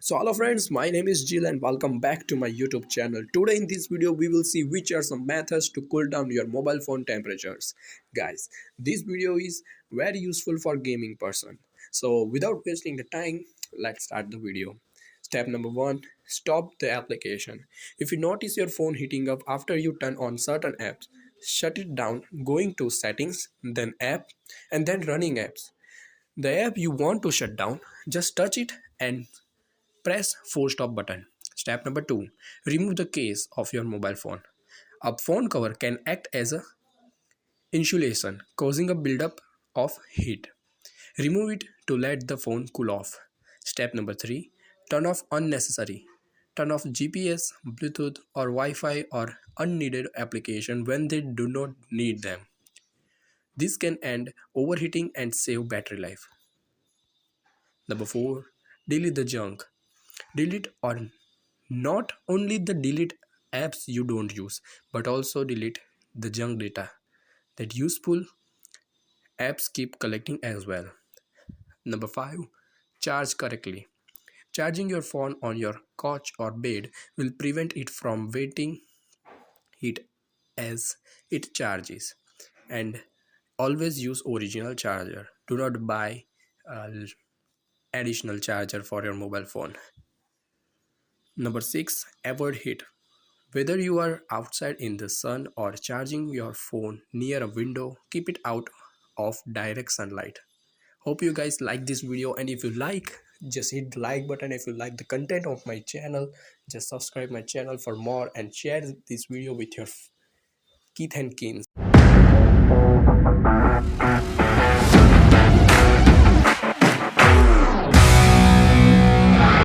So hello friends, my name is Jill and welcome back to my YouTube channel. Today in this video we will see which are some methods to cool down your mobile phone temperatures. Guys, this video is very useful for gaming person. So without wasting the time, let's start the video. Step number 1, stop the application. If you notice your phone heating up after you turn on certain apps, shut it down, going to settings, then app, and then running apps. The app you want to shut down, just touch it and press force stop button. Step number 2. Remove the case of your mobile phone. A phone cover can act as a insulation, causing a buildup of heat. Remove it to let the phone cool off. Step number 3. Turn off unnecessary. Turn off GPS, Bluetooth or Wi-Fi or unneeded application when they do not need them. This can end overheating and save battery life. Number 4. Delete the junk. Delete or not only the delete apps you don't use, but also delete the junk data that useful apps keep collecting as well. Number 5. Charge correctly. Charging your phone on your couch or bed will prevent it from waiting it as it charges. And always use original charger. Do not buy additional charger for your mobile phone. Number 6. Avoid heat. Whether you are outside in the sun or charging your phone near a window, keep it out of direct sunlight. Hope you guys like this video, and if you like, just hit the like button. If you like the content of my channel, just subscribe my channel for more and share this video with your kith and kin.